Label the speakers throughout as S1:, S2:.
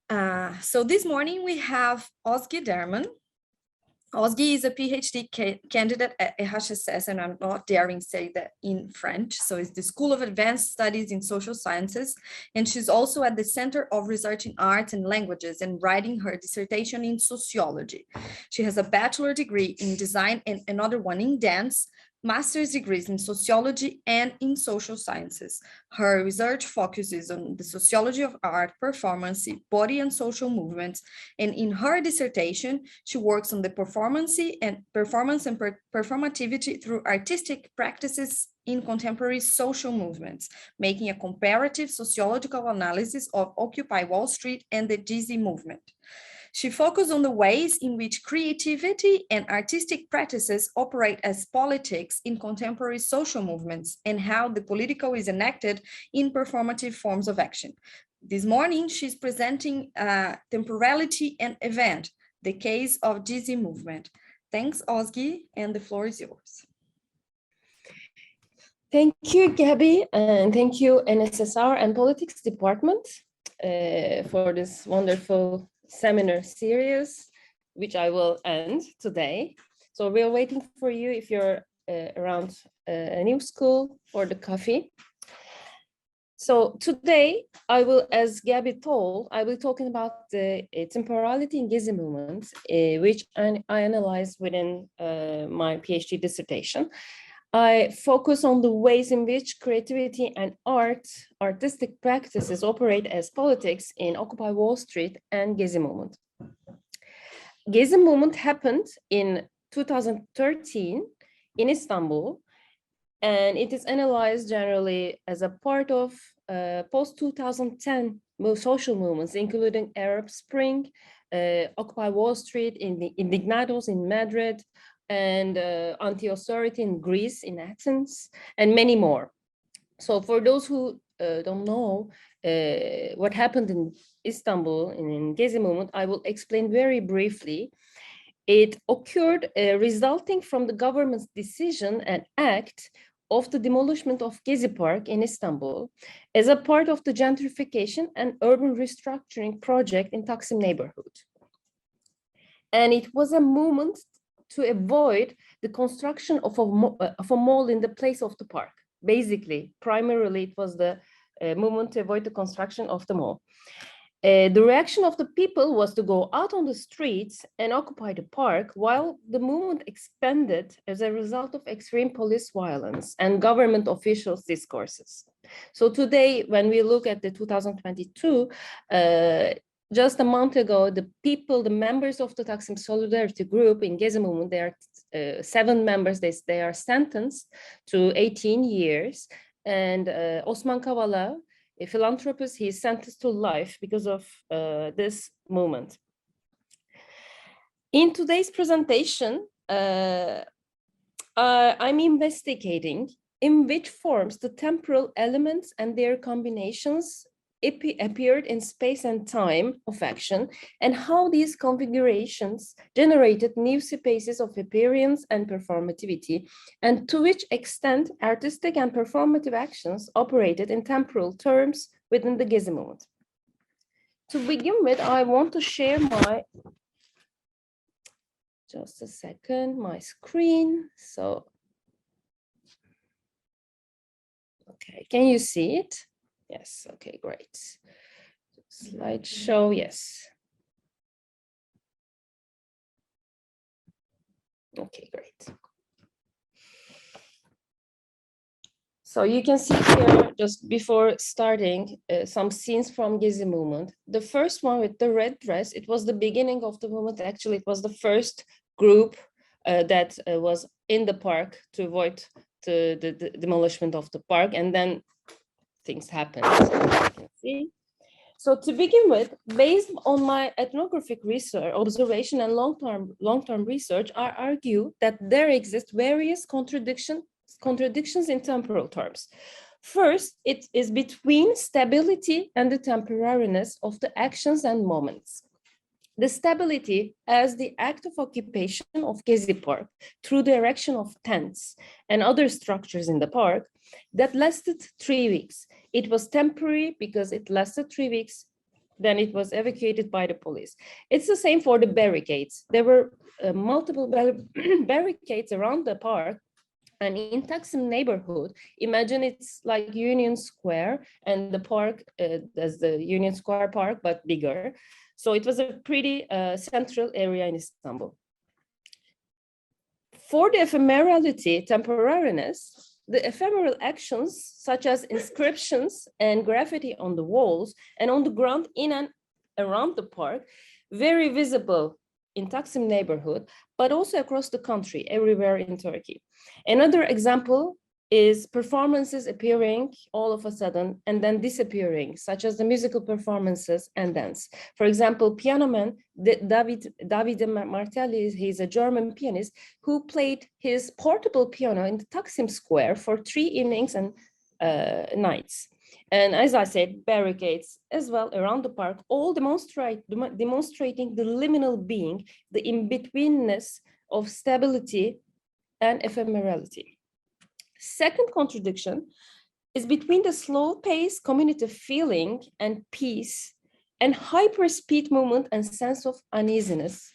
S1: So this morning we have Özge Derman. Özge is a PhD candidate at Hautes, and I'm not daring to say that in French. So it's the School of Advanced Studies in Social Sciences. And she's also at the Center of Research in Arts and Languages and writing her dissertation in sociology. She has a bachelor degree in design and another one in dance, master's degrees in sociology and in social sciences. Her research focuses on the sociology of art, performance, body and social movements. And in her dissertation, she works on the performance and performativity through artistic practices in contemporary social movements, making a comparative sociological analysis of Occupy Wall Street and the Gezi movement. She focused on the ways in which creativity and artistic practices operate as politics in contemporary social movements and how the political is enacted in performative forms of action. This morning, she's presenting Temporality and Event, the case of Gezi movement. Thanks, Özge, and the floor is yours.
S2: Thank you, Gabby, and thank you, NSSR and Politics Department for this wonderful seminar series, which I will end today. So we're waiting for you if you're around a new school or the coffee. So today I will, as Gabby told, I will be talking about the temporality in Gezi movement, which I analyzed within my PhD dissertation. I focus on the ways in which creativity and artistic practices operate as politics in Occupy Wall Street and Gezi movement. Gezi movement happened in 2013 in Istanbul, and it is analyzed generally as a part of post-2010 social movements, including Arab Spring, Occupy Wall Street, Indignados in Madrid, and anti-austerity in Greece, in Athens, and many more. So for those who don't know what happened in Istanbul in Gezi movement, I will explain very briefly. It occurred resulting from the government's decision and act of the demolition of Gezi Park in Istanbul as a part of the gentrification and urban restructuring project in Taksim neighborhood. And it was a movement to avoid the construction of a mall in the place of the park. Basically, primarily, it was the movement to avoid the construction of the mall. The reaction of the people was to go out on the streets and occupy the park, while the movement expanded as a result of extreme police violence and government officials' discourses. So today, when we look at the 2022, just a month ago, the members of the Taksim Solidarity Group in Gezi movement, they are 7 members, they are sentenced to 18 years. And Osman Kavala, a philanthropist, he is sentenced to life because of this movement. In today's presentation, I'm investigating in which forms the temporal elements and their combinations appeared in space and time of action, and how these configurations generated new spaces of appearance and performativity, and to which extent artistic and performative actions operated in temporal terms within the Gezi movement. To begin with, I want to share my screen. So, okay, can you see it? Yes, okay, great. Slideshow, yes. Okay, great. So you can see here, just before starting, some scenes from Gezi movement. The first one with the red dress, it was the beginning of the movement. Actually, it was the first group that was in the park to avoid the demolition of the park, and then things happened, so you can see. So to begin with, based on my ethnographic research, observation, and long-term research, I argue that there exist various contradictions in temporal terms. First, it is between stability and the temporariness of the actions and moments. The stability as the act of occupation of Gezi Park through the erection of tents and other structures in the park that lasted 3 weeks. It was temporary because it lasted 3 weeks. Then it was evacuated by the police. It's the same for the barricades. There were multiple barricades around the park. And in Taksim neighborhood, imagine it's like Union Square and the park as the Union Square Park, but bigger. So it was a pretty central area in Istanbul. For the ephemerality, temporariness, the ephemeral actions such as inscriptions and graffiti on the walls and on the ground in and around the park, very visible in Taksim neighborhood, but also across the country, everywhere in Turkey. Another example is performances appearing all of a sudden and then disappearing, such as the musical performances and dance. For example, piano man Davide Martelli, he's a German pianist who played his portable piano in the Taksim Square for 3 evenings and nights. And as I said, barricades as well around the park, all demonstrating the liminal being, the in-betweenness of stability and ephemerality. Second contradiction is between the slow pace community feeling and peace and hyper-speed movement and sense of uneasiness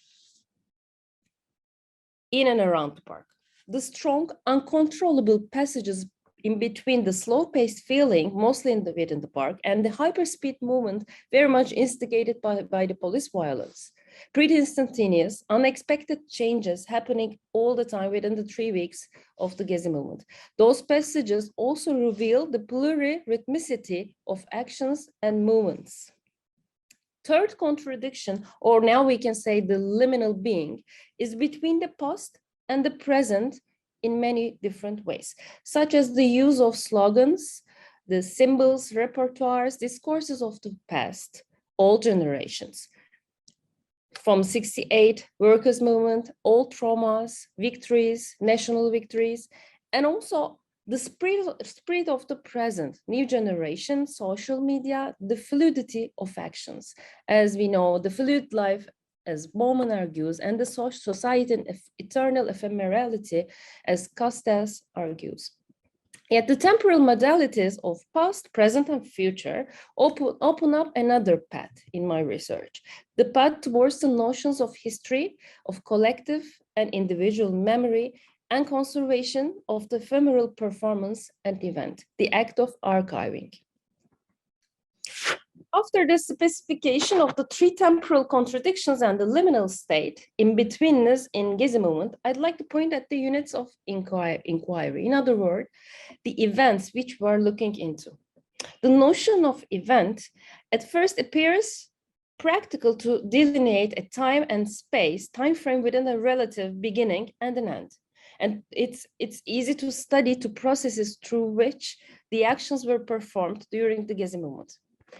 S2: in and around the park. The strong, uncontrollable passages in between the slow-paced feeling, mostly within the park, and the hyper-speed movement, very much instigated by the police violence. Pretty instantaneous, unexpected changes happening all the time within the 3 weeks of the Gezi movement. Those passages also reveal the pluri-rhythmicity of actions and movements. Third contradiction, or now we can say the liminal being, is between the past and the present in many different ways, such as the use of slogans, the symbols, repertoires, discourses of the past, all generations. From 68, workers' movement, old traumas, victories, national victories, and also the spirit of the present, new generation, social media, the fluidity of actions. As we know, the fluid life, as Bowman argues, and the society and eternal ephemerality, as Costas argues. Yet the temporal modalities of past, present, and future open up another path in my research, the path towards the notions of history, of collective and individual memory, and conservation of the ephemeral performance and event, the act of archiving. After the specification of the 3 temporal contradictions and the liminal state, in-betweenness in Gezi movement, I'd like to point at the units of inquiry. In other words, the events which we're looking into. The notion of event at first appears practical to delineate a time and space, time frame within a relative beginning and an end. And it's easy to study the processes through which the actions were performed during the Gezi movement,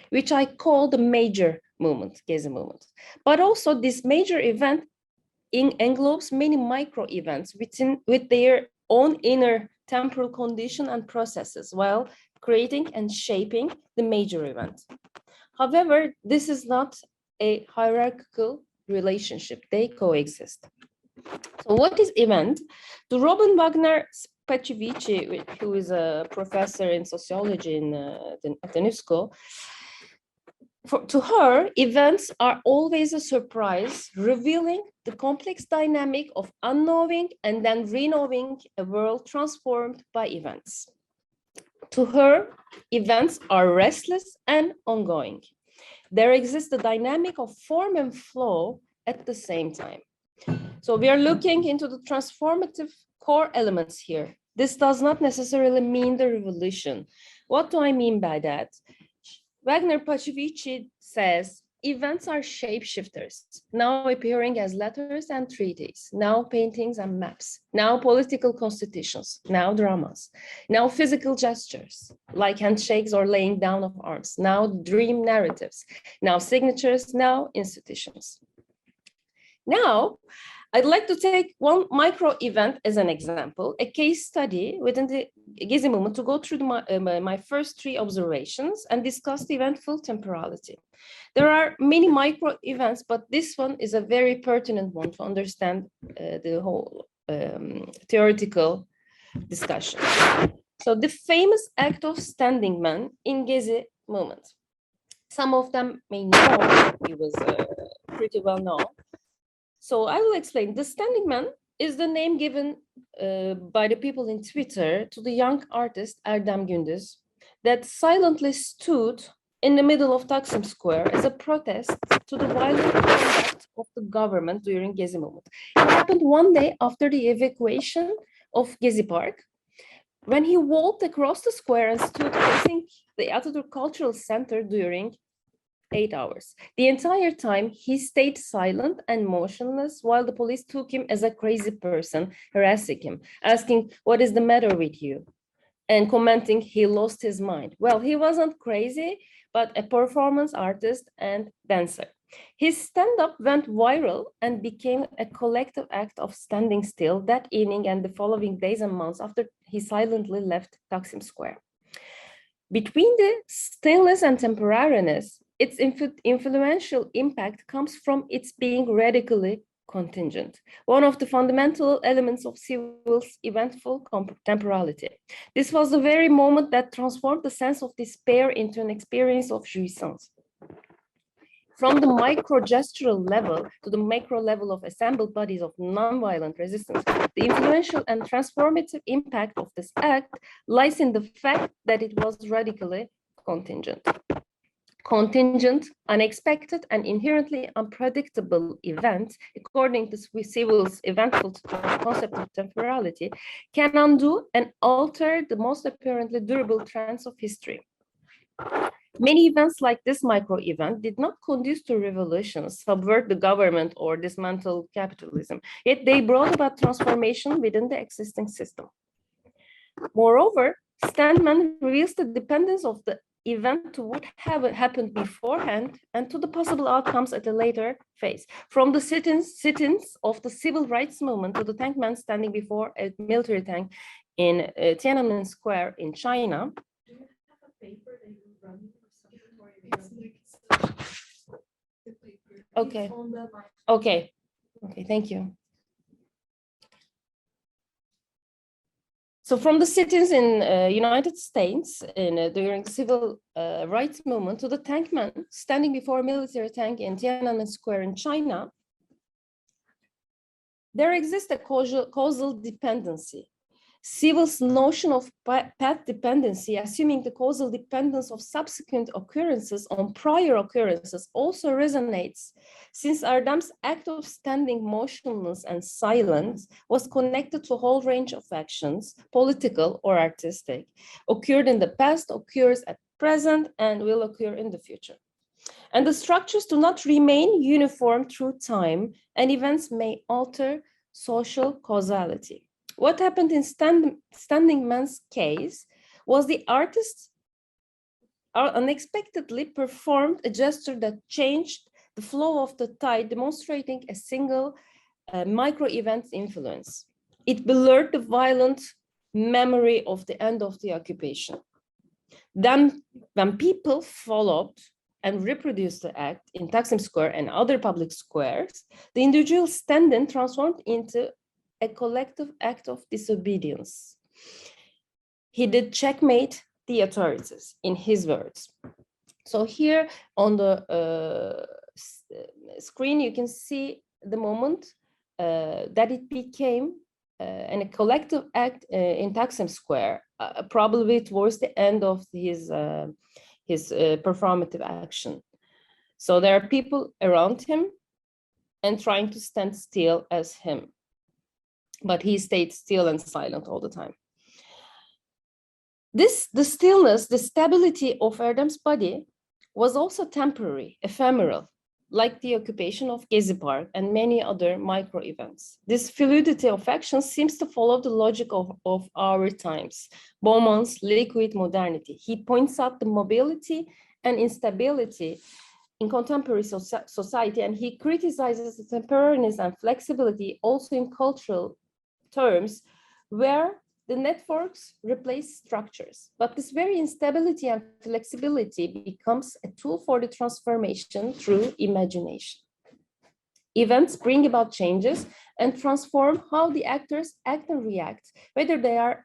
S2: which I call the major movement, Gezi movement. But also this major event englobes many micro events with their own inner temporal condition and processes while creating and shaping the major event. However, this is not a hierarchical relationship, they coexist. So what is event? To Robin Wagner Spacevici, who is a professor in sociology at the NSSR, to her, events are always a surprise, revealing the complex dynamic of unknowing and then reknowing a world transformed by events. To her, events are restless and ongoing. There exists a dynamic of form and flow at the same time. So we are looking into the transformative core elements here. This does not necessarily mean the revolution. What do I mean by that? Wagner Pacevici says, events are shapeshifters, now appearing as letters and treaties, now paintings and maps, now political constitutions, now dramas, now physical gestures, like handshakes or laying down of arms, now dream narratives, now signatures, now institutions. Now, I'd like to take one micro event as an example, a case study within the Gezi movement to go through my first 3 observations and discuss the eventful temporality. There are many micro events, but this one is a very pertinent one to understand the whole theoretical discussion. So the famous act of standing man in Gezi movement. Some of them may know he was pretty well known. So I will explain. The Standing Man is the name given by the people in Twitter to the young artist Erdem Gündüz that silently stood in the middle of Taksim Square as a protest to the violent conduct of the government during Gezi movement. It happened one day after the evacuation of Gezi Park, when he walked across the square and stood facing the Atatürk Cultural Center during 8 hours. The entire time, he stayed silent and motionless while the police took him as a crazy person, harassing him, asking, "What is the matter with you?" and commenting he lost his mind. Well, he wasn't crazy, but a performance artist and dancer. His stand-up went viral and became a collective act of standing still that evening and the following days and months after he silently left Taksim Square. Between the stillness and temporariness, its influential impact comes from its being radically contingent, one of the fundamental elements of civil's eventful temporality. This was the very moment that transformed the sense of despair into an experience of jouissance. From the micro-gestural level to the macro level of assembled bodies of nonviolent resistance, the influential and transformative impact of this act lies in the fact that it was radically contingent. Contingent, unexpected, and inherently unpredictable events, according to civil's eventful concept of temporality, can undo and alter the most apparently durable trends of history. Many events like this micro-event did not conduce to revolutions, subvert the government, or dismantle capitalism, yet they brought about transformation within the existing system. Moreover, Standman reveals the dependence of the event to what happened beforehand and to the possible outcomes at a later phase. From the sit-ins of the civil rights movement to the tank man standing before a military tank in Tiananmen Square in China. Do you have a paper that you run or something? Okay. Okay. Okay, thank you. So from the sit-ins in United States during civil rights movement to the tank man standing before a military tank in Tiananmen Square in China, there exists a causal dependency. Civil's notion of path dependency, assuming the causal dependence of subsequent occurrences on prior occurrences, also resonates, since Erdem's act of standing motionless and silent was connected to a whole range of actions, political or artistic, occurred in the past, occurs at present, and will occur in the future. And the structures do not remain uniform through time, and events may alter social causality. What happened in Standing Man's case was the artist unexpectedly performed a gesture that changed the flow of the tide, demonstrating a single micro-event's influence. It blurred the violent memory of the end of the occupation. Then, when people followed and reproduced the act in Taksim Square and other public squares, the individual stand-in transformed into a collective act of disobedience. He did checkmate the authorities, in his words. So here on the screen, you can see the moment that it became a collective act in Taksim Square, probably towards the end of his performative action. So there are people around him and trying to stand still as him, but he stayed still and silent all the time. The stillness, the stability of Erdem's body was also temporary, ephemeral, like the occupation of Gezi Park and many other micro events. This fluidity of action seems to follow the logic of our times, Beaumont's liquid modernity. He points out the mobility and instability in contemporary society, and he criticizes the temporariness and flexibility also in cultural terms, where the networks replace structures. But this very instability and flexibility becomes a tool for the transformation through imagination. Events bring about changes and transform how the actors act and react, whether they are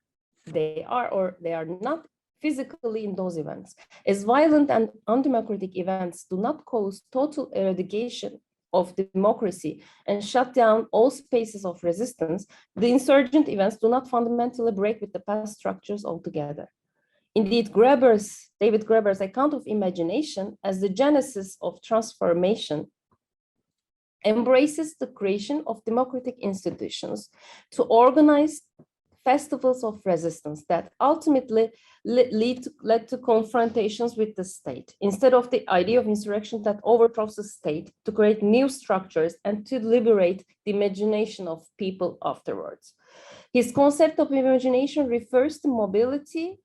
S2: or they are not physically in those events. As violent and undemocratic events do not cause total eradication of democracy and shut down all spaces of resistance, the insurgent events do not fundamentally break with the past structures altogether. Indeed, David Graeber's account of imagination as the genesis of transformation embraces the creation of democratic institutions to organize festivals of resistance that ultimately led to confrontations with the state, instead of the idea of insurrection that overthrows the state to create new structures and to liberate the imagination of people afterwards. His concept of imagination refers to mobility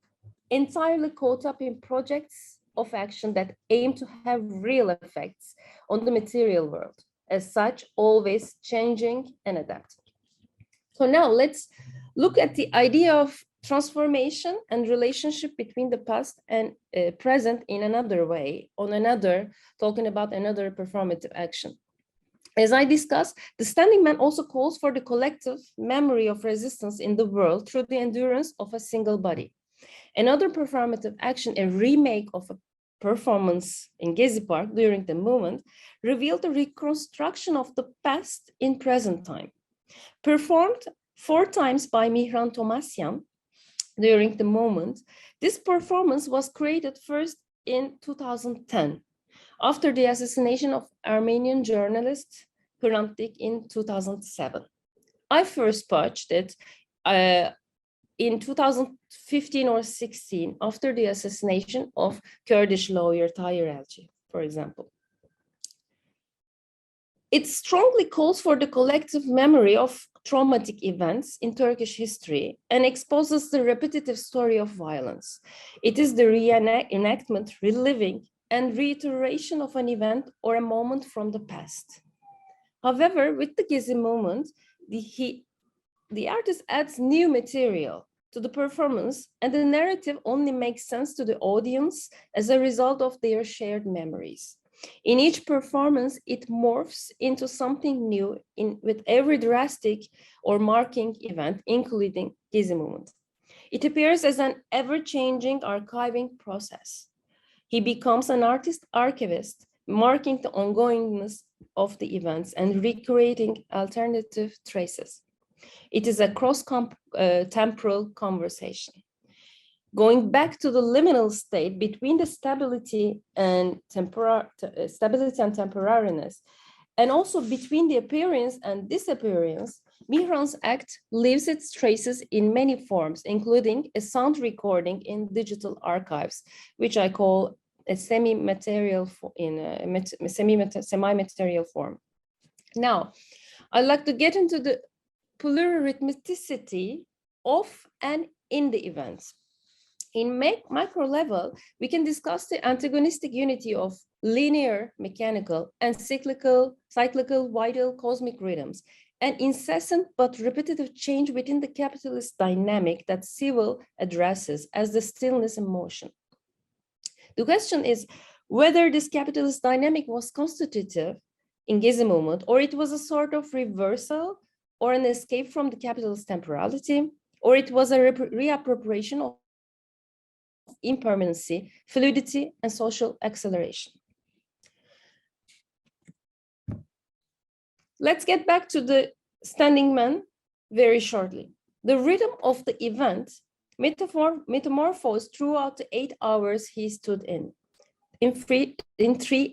S2: entirely caught up in projects of action that aim to have real effects on the material world, as such, always changing and adapting. So now let's look at the idea of transformation and relationship between the past and present in another way, talking about another performative action. As I discussed, the Standing Man also calls for the collective memory of resistance in the world through the endurance of a single body. Another performative action, a remake of a performance in Gezi Park during the movement, revealed the reconstruction of the past in present time. Performed 4 times by Mihran Tomasyan during the movement, this performance was created first in 2010, after the assassination of Armenian journalist Hrant Dik in 2007. I first watched it in 2015 or 16, after the assassination of Kurdish lawyer Tahir Elçi, for example. It strongly calls for the collective memory of traumatic events in Turkish history and exposes the repetitive story of violence. It is the reenactment, reliving, and reiteration of an event or a moment from the past. However, with the Gezi movement, the artist adds new material to the performance, and the narrative only makes sense to the audience as a result of their shared memories. In each performance, it morphs into something new with every drastic or marking event, including Gezi movement. It appears as an ever-changing archiving process. He becomes an artist archivist, marking the ongoingness of the events and recreating alternative traces. It is a cross-temporal conversation. Going back to the liminal state between the stability and temporariness, and also between the appearance and disappearance, Mihran's act leaves its traces in many forms, including a sound recording in digital archives, which I call a semi-material form. Now, I'd like to get into the polyrhythmicity of and in the events. In micro level, we can discuss the antagonistic unity of linear, mechanical, and cyclical, vital cosmic rhythms, an incessant but repetitive change within the capitalist dynamic that Sewell addresses as the stillness in motion. The question is whether this capitalist dynamic was constitutive in Gezi movement, or it was a sort of reversal or an escape from the capitalist temporality, or it was a reappropriation of impermanency, fluidity, and social acceleration. Let's get back to the Standing Man very shortly. The rhythm of the event metamorphosed throughout the 8 hours he stood in 3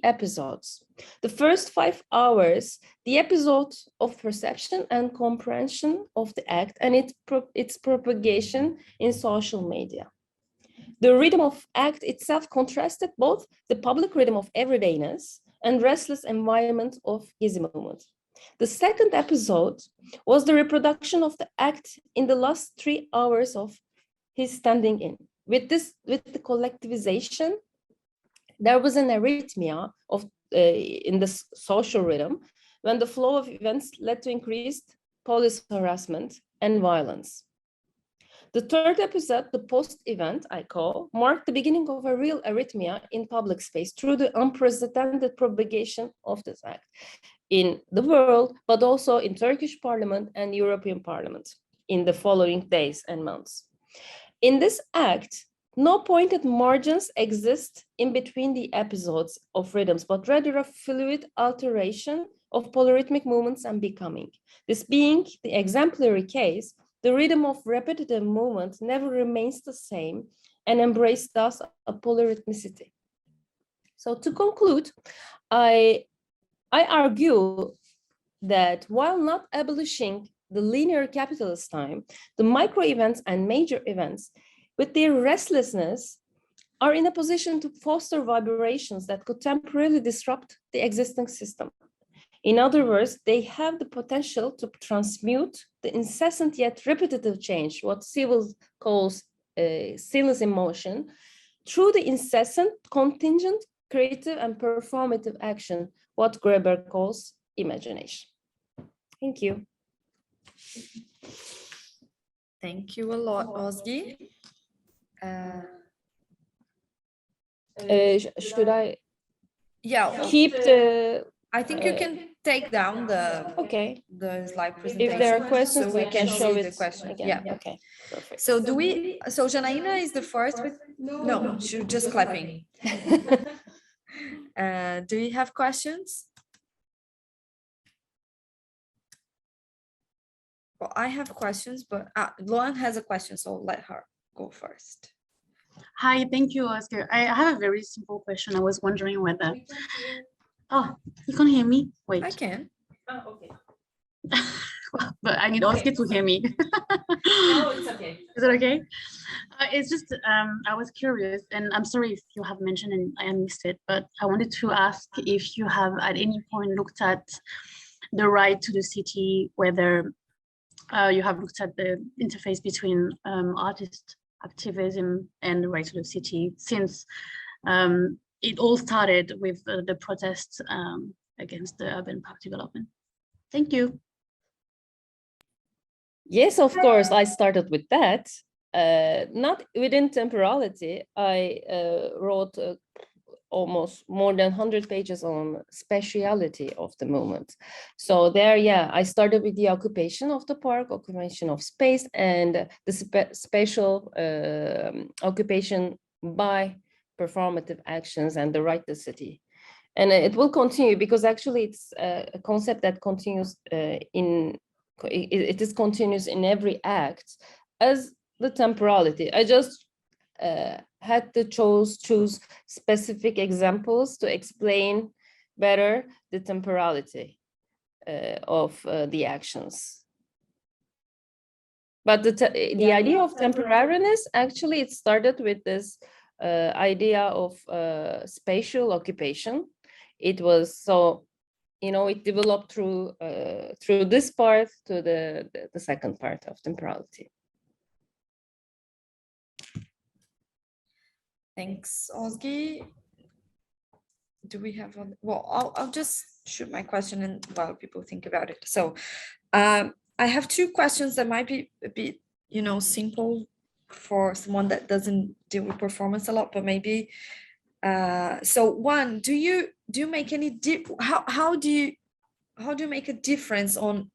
S2: episodes. The first 5 hours, the episode of perception and comprehension of the act and its propagation in social media. The rhythm of act itself contrasted both the public rhythm of everydayness and restless environment of Gezi movement. The second episode was the reproduction of the act in the last 3 hours of his standing in. With the collectivization, there was an arrhythmia in the social rhythm when the flow of events led to increased police harassment and violence. The third episode, the post-event, I call, marked the beginning of a real arrhythmia in public space through the unprecedented propagation of this act in the world, but also in Turkish parliament and European parliament in the following days and months. In this act, No pointed margins exist in between the episodes of rhythms, but rather a fluid alteration of polyrhythmic movements and becoming. This being the exemplary case, the rhythm of repetitive movement never remains the same and embraces thus a polyrhythmicity. So to conclude, I argue that while not abolishing the linear capitalist time, the micro events and major events, with their restlessness, are in a position to foster vibrations that could temporarily disrupt the existing system. In other words, they have the potential to transmute the incessant yet repetitive change, what Sewell calls stillness in motion, through the incessant, contingent, creative, and performative action, what Graeber calls imagination. Thank you.
S1: Thank you a lot, Özge.
S2: Should I
S1: Yeah,
S2: keep the...
S1: I think you can take down the slide presentation.
S2: If there are questions,
S1: so
S2: we can show
S1: see
S2: it
S1: the question.
S2: again.
S1: Yeah.
S2: Okay, perfect.
S1: So so Janaína is the first with, no, she's just clapping. Do you have questions? Well, I have questions, but Luan has a question, so let her go first.
S3: Hi, thank you, Oscar. I have a very simple question. I was wondering whether... Oh, you can't hear me? Wait.
S1: I can.
S2: Oh, okay.
S3: But I need Oscar to hear me.
S2: No, it's okay.
S3: Is it okay? It's just, I was curious, and I'm sorry if you have mentioned and I missed it, but I wanted to ask if you have at any point looked at the right to the city, whether you have looked at the interface between artist activism and the right to the city, since it all started with the protests against the urban park development. Thank you.
S2: Yes, of course, I started with that. Not within temporality. I wrote almost more than 100 pages on speciality of the movement. So there, yeah, I started with the occupation of the park, occupation of space, and the spatial occupation by performative actions and the right to city. And it will continue because actually it's a concept that continues it is continuous in every act as the temporality. I just had to choose specific examples to explain better the temporality of the actions. But the idea of temporariness, actually, it started with this idea of spatial occupation. It was so, you know, it developed through this part to the second part of temporality.
S1: Thanks, Özge. Do we have one? Well, I'll just shoot my question in while people think about it. So I have two questions that might be a bit, you know, simple for someone that doesn't deal with performance a lot, but maybe. So one, do you make any how do you make a difference on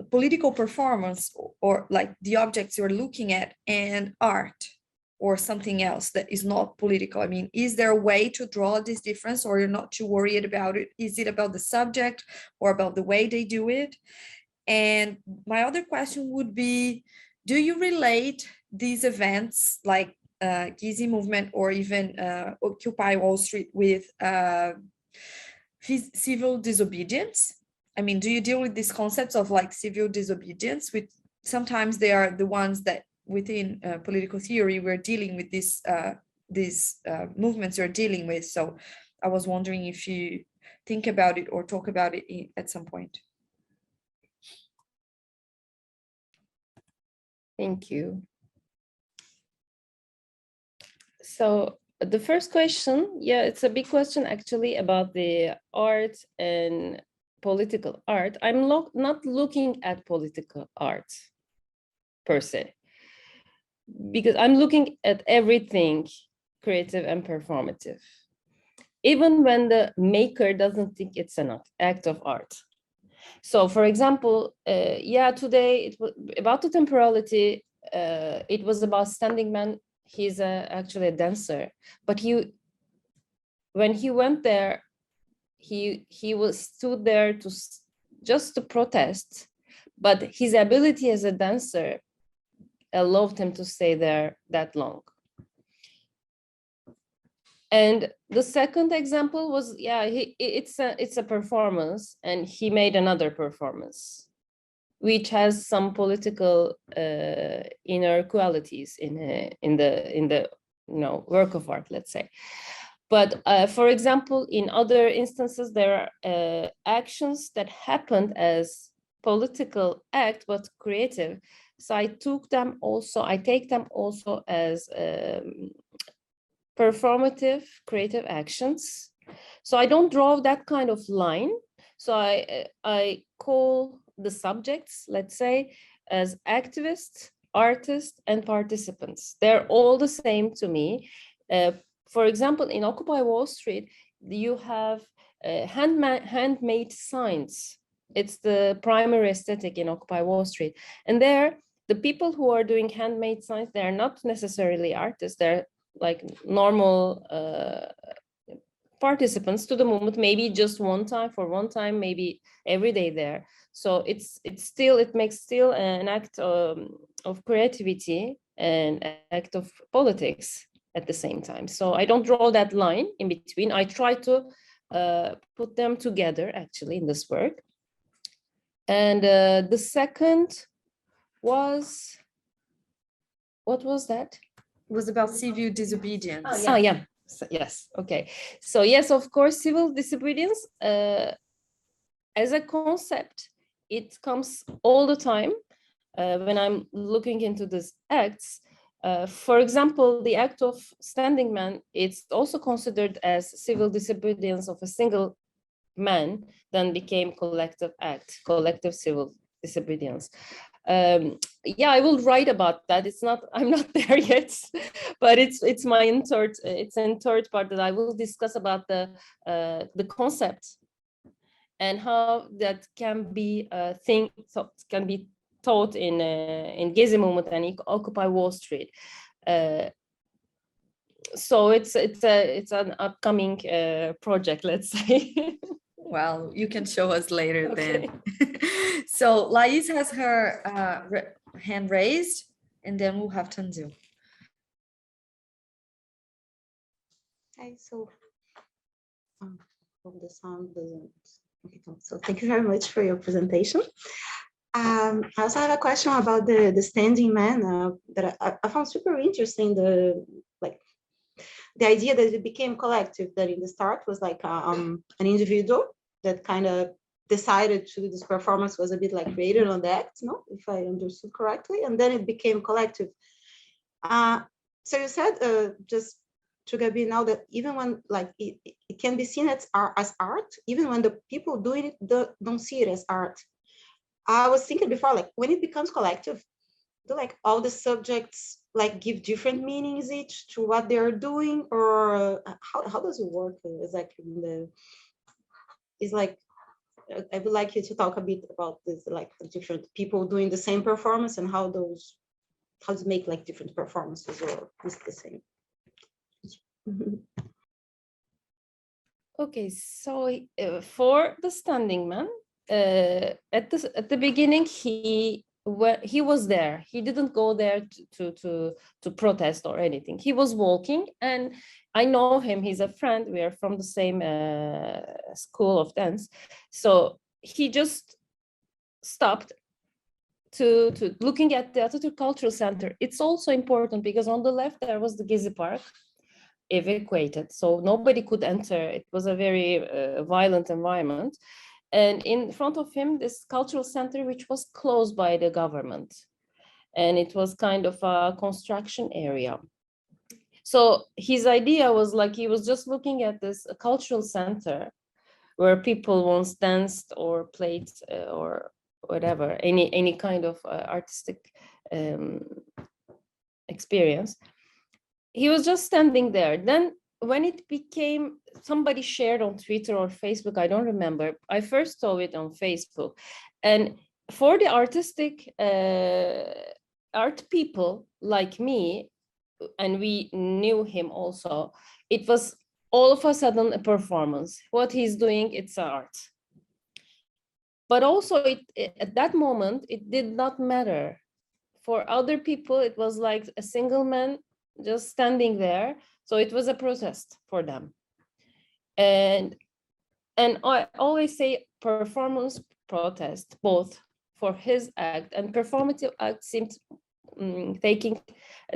S1: political performance or like the objects you're looking at and art or something else that is not political? I mean, is there a way to draw this difference, or you're not too worried about it? Is it about the subject or about the way they do it? And my other question would be, do you relate these events like Gezi movement or even Occupy Wall Street with civil disobedience? I mean, do you deal with these concepts of like civil disobedience? With sometimes they are the ones that within political theory we're dealing with these movements you're dealing with. So I was wondering if you think about it or talk about it at some point.
S2: Thank you. So the first question, yeah, it's a big question actually about the art and political art. I'm not looking at political art per se, because I'm looking at everything creative and performative, even when the maker doesn't think it's an act of art. So for example, yeah, today it was about the temporality. It was about standing man he's actually a dancer, but when he went there, he was stood there just to protest, but his ability as a dancer allowed him to stay there that long. And the second example was, it's a performance, and he made another performance, which has some political inner qualities in the work of art, let's say. But for example, in other instances, there are actions that happened as political act, but creative. So I take them also as performative creative actions. So I don't draw that kind of line. So I call the subjects, let's say, as activists, artists, and participants. They're all the same to me. For example, in Occupy Wall Street, you have handmade signs. It's the primary aesthetic in Occupy Wall Street. And there, the people who are doing handmade signs, they're not necessarily artists. They're like normal participants to the movement, maybe just one time, maybe every day there. So it makes still an act of creativity and act of politics at the same time. So I don't draw that line in between. I try to put them together actually in this work. And the second was, what was that?
S1: It was about civil disobedience.
S2: Oh, yeah. So, yes. Okay. So yes, of course, civil disobedience as a concept, it comes all the time when I'm looking into these acts. For example, the act of standing man, it's also considered as civil disobedience of a single man, then became collective act, collective civil disobedience. I will write about that. I'm not there yet, but it's in third part that I will discuss about the concept and how that can be can be taught in Gezi movement and Occupy Wall Street. So it's an upcoming project, let's say.
S1: Well, you can show us later.
S2: Okay.
S1: Then. So Lais has her hand raised, and then we'll have Tanzil.
S4: Okay, so hope the sound doesn't. Okay, so thank you very much for your presentation. I also have a question about the standing man that I found super interesting. The idea that it became collective, that in the start was like an individual that kind of decided to do this performance, was a bit like created on the act, no? If I understood correctly, and then it became collective. So you said just to Gabi now that even when like it can be seen as art, even when the people doing it don't see it as art. I was thinking before, like when it becomes collective, do like all the subjects like give different meanings each to what they're doing, or how does it work exactly? It's like I would like you to talk a bit about this, like different people doing the same performance and how to make like different performances, or is the same.
S2: Okay, so for the standing man, at the beginning he was there. He didn't go there to protest or anything. He was walking, and I know him. He's a friend. We are from the same school of dance. So he just stopped to looking at the Atatürk Cultural Center. It's also important because on the left there was the Gezi Park, evacuated, so nobody could enter. It was a very violent environment. And in front of him, this cultural center, which was closed by the government. And it was kind of a construction area. So his idea was like, he was just looking at this cultural center where people once danced or played or whatever, any kind of artistic experience. He was just standing there. Then when it became, somebody shared on Twitter or Facebook, I don't remember. I first saw it on Facebook. And for the artistic art people like me, and we knew him also, it was all of a sudden a performance. What he's doing, it's art. But also at that moment, it did not matter. For other people, it was like a single man just standing there. So it was a protest for them. And I always say performance protest, both for his act and performative act seemed taking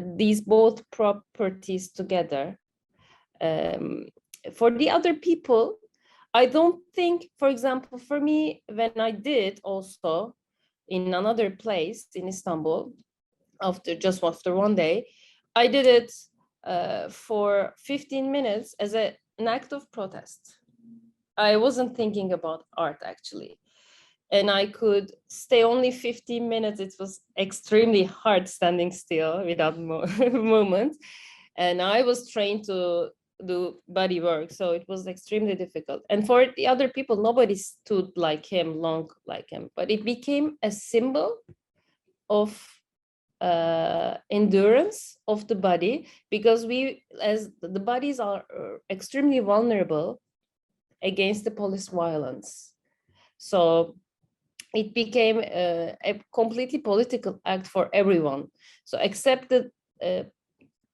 S2: these both properties together. For the other people, I don't think, for example, for me, when I did also in another place in Istanbul, after 1 day, I did it for 15 minutes as an act of protest. I wasn't thinking about art actually. And I could stay only 15 minutes. It was extremely hard standing still without movement. And I was trained to do body work. So it was extremely difficult. And for the other people, nobody stood like him, long like him. But it became a symbol of endurance of the body, because we, as the bodies are extremely vulnerable against the police violence. So it became a completely political act for everyone. So except the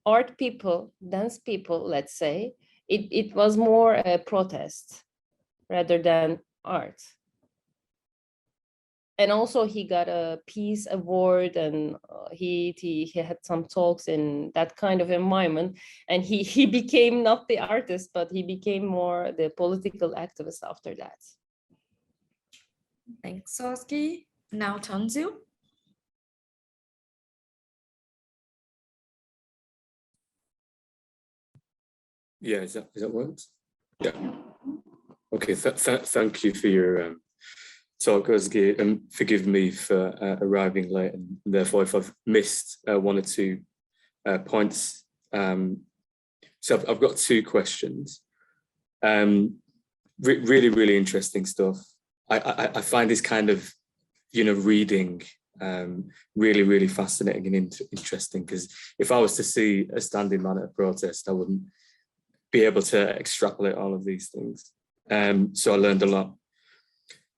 S2: art people, dance people, let's say, it was more a protest rather than art. And also he got a peace award, and he had some talks in that kind of environment, and he became not the artist, but he became more the political activist after that.
S1: Thanks, Özge. Now Tanzu.
S5: Yeah, is that works? Yeah. Okay, thank you for your talk, Özge, and forgive me for arriving late, and therefore if I've missed one or two points. So I've got two questions. Really interesting stuff. I find this kind of, reading really fascinating and interesting, because if I was to see a standing man at a protest, I wouldn't be able to extrapolate all of these things. So I learned a lot.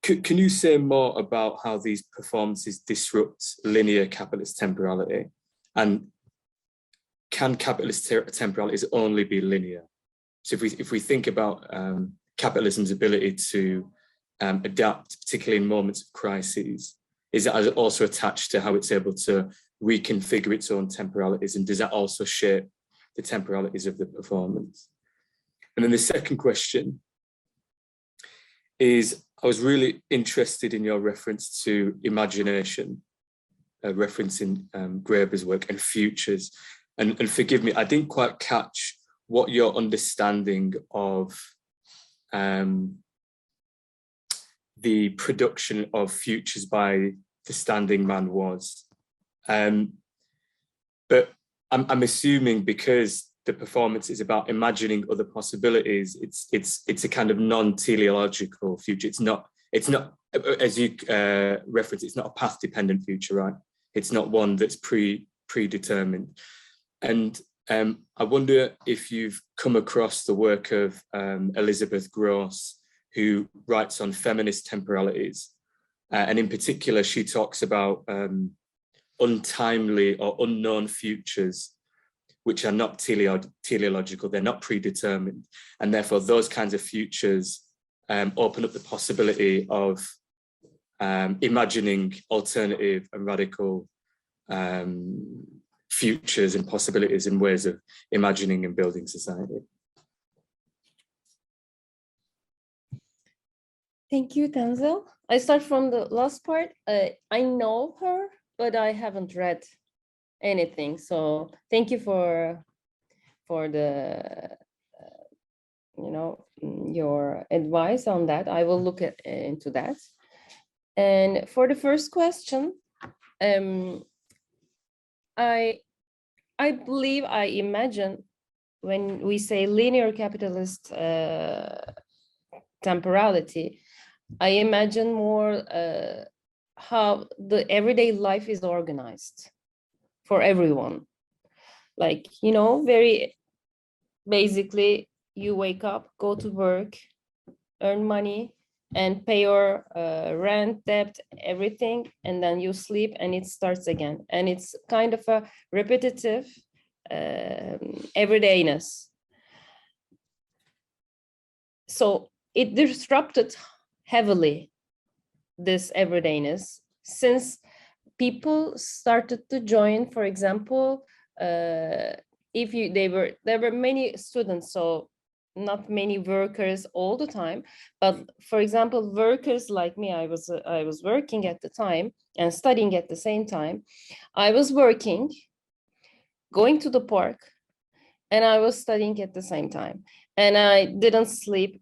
S5: Can you say more about how these performances disrupt linear capitalist temporality? And can capitalist temporalities only be linear? So if we think about capitalism's ability to adapt, particularly in moments of crises, is that also attached to how it's able to reconfigure its own temporalities? And does that also shape the temporalities of the performance? And then the second question is, I was really interested in your reference to imagination, referencing Graeber's work, and futures. And forgive me, I didn't quite catch what your understanding of the production of futures by the standing man was. But I'm assuming because the performance is about imagining other possibilities, it's a kind of non-teleological future. It's not as you reference, it's not a path-dependent future, right? It's not one that's predetermined. And I wonder if you've come across the work of Elizabeth Gross, who writes on feminist temporalities. And in particular, she talks about untimely or unknown futures, which are not teleological, they're not predetermined. And therefore, those kinds of futures open up the possibility of imagining alternative and radical futures and possibilities and ways of imagining and building society.
S2: Thank you, Tanzel. I start from the last part. I know her, but I haven't read anything. So thank you for the your advice on that. I will look into that. And for the first question, I believe, I imagine, when we say linear capitalist temporality, I imagine more how the everyday life is organized for everyone. like, you know, very basically you wake up, go to work, earn money, and pay your rent, debt, everything, and then you sleep and it starts again. And it's kind of a repetitive everydayness. So it disrupted heavily this everydayness, since people started to join, for example, there were many students, so not many workers all the time, but for example, workers like me, I was working at the time and studying at the same time. I was working, going to the park, and I was studying at the same time, and I didn't sleep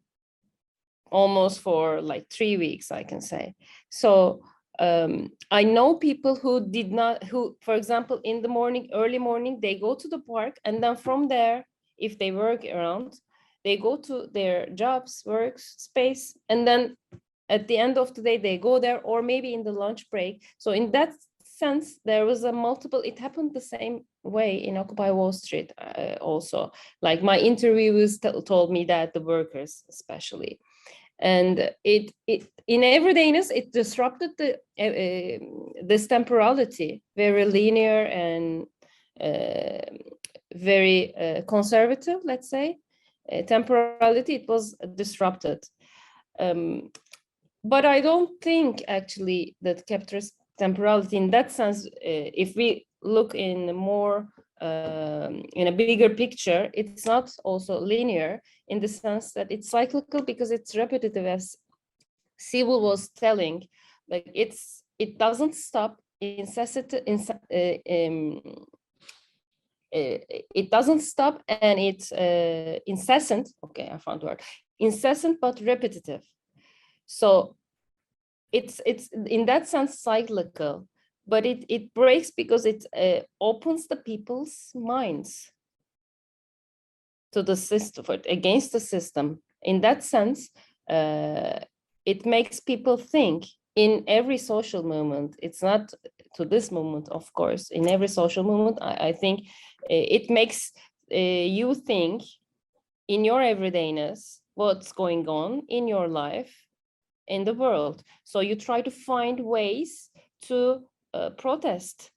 S2: almost for like 3 weeks, I can say. So I know people who did not, who, for example, in the morning, early morning, they go to the park, and then from there, if they work around, they go to their jobs, work space, and then at the end of the day, they go there, or maybe in the lunch break. So in that sense, there was a multiple, it happened the same way in Occupy Wall Street also. Like my interviewers told me that, the workers especially. And it in everydayness, it disrupted the this temporality, very linear and very conservative, let's say, temporality. It was disrupted. But I don't think actually that captures temporality in that sense. If we look in more in a bigger picture, it's not also linear, in the sense that it's cyclical, because it's repetitive, as Sibyl was telling. Like it doesn't stop, it doesn't stop, and it's incessant. Okay, I found the word. Incessant but repetitive. So it's in that sense cyclical, but it breaks because it opens the people's minds to the system, against the system. In that sense, it makes people think in every social movement. It's not to this movement, of course. In every social movement, I think it makes you think in your everydayness what's going on in your life, in the world. So you try to find ways to protest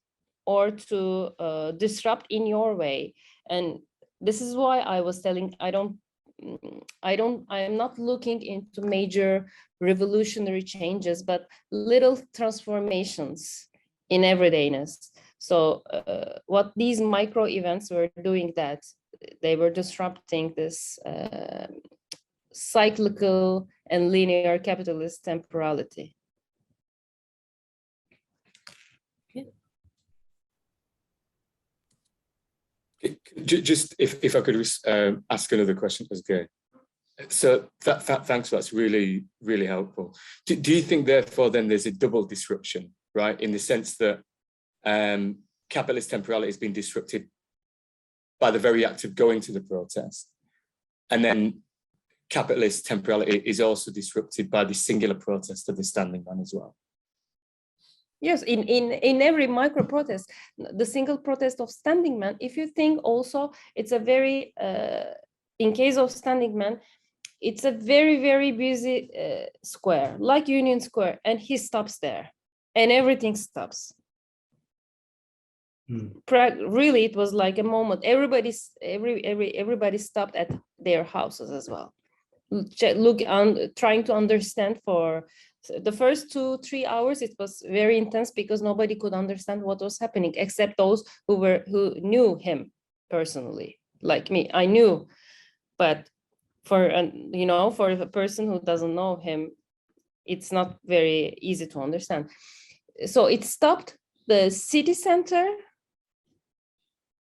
S2: or to disrupt in your way. And this is why I was telling, I'm not looking into major revolutionary changes, but little transformations in everydayness. So what these micro events were doing, that they were disrupting this cyclical and linear capitalist temporality.
S5: Just if I could ask another question, Özge. So thanks, that's really, really helpful. Do you think therefore then there's a double disruption, right? In the sense that capitalist temporality has been disrupted by the very act of going to the protest, and then capitalist temporality is also disrupted by the singular protest of the standing man as well?
S2: Yes, in every micro protest, the single protest of standing man, if you think also, it's a very, in case of standing man, it's a very, very busy square, like Union Square, and he stops there and everything stops. Really, it was like a moment. Everybody stopped at their houses as well. Trying to understand. For the first 2-3 hours, it was very intense because nobody could understand what was happening except those who knew him personally, like me. I knew, but for for a person who doesn't know him, it's not very easy to understand. So it stopped the city center,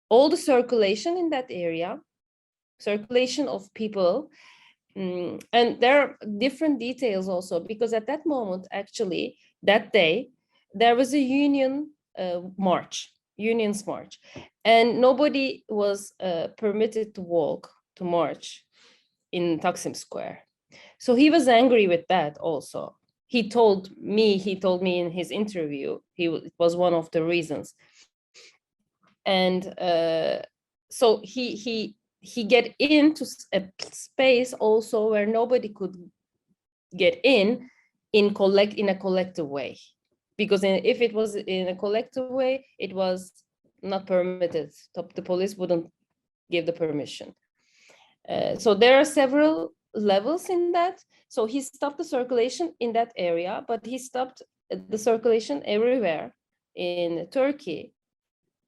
S2: all the circulation in that area, circulation of people. And there are different details also, because at that moment, actually, that day, there was a union's march, and nobody was permitted to march in Taksim Square. So he was angry with that also. He told me in his interview, it was one of the reasons. And so he get into a space also where nobody could get in a collective way, because if it was in a collective way, it was not permitted. The police wouldn't give the permission. So there are several levels in that. So he stopped the circulation in that area, but he stopped the circulation everywhere in Turkey.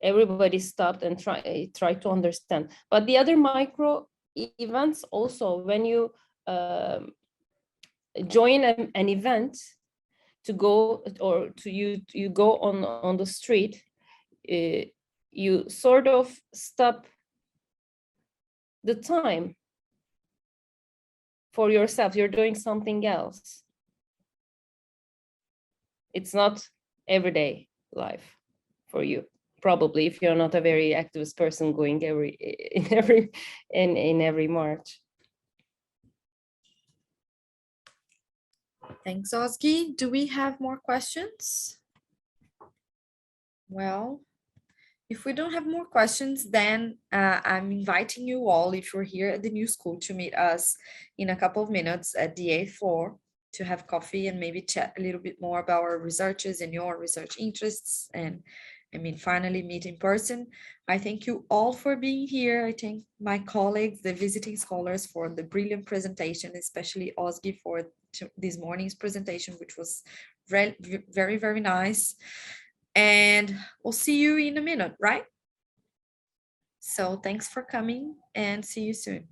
S2: Everybody stopped and tried to understand. But the other micro events also, when you join an event to go, or you go on the street, you sort of stop the time for yourself. You're doing something else. It's not everyday life for you, probably, if you're not a very activist person going in every march.
S1: Thanks, Özge. Do we have more questions? Well, if we don't have more questions, then I'm inviting you all, if you're here at the new school, to meet us in a couple of minutes at the 8th floor to have coffee and maybe chat a little bit more about our researches and your research interests, and finally meet in person. I thank you all for being here. I thank my colleagues, the visiting scholars, for the brilliant presentation, especially Özge for this morning's presentation, which was very, very, very nice. And we'll see you in a minute, right? So thanks for coming and see you soon.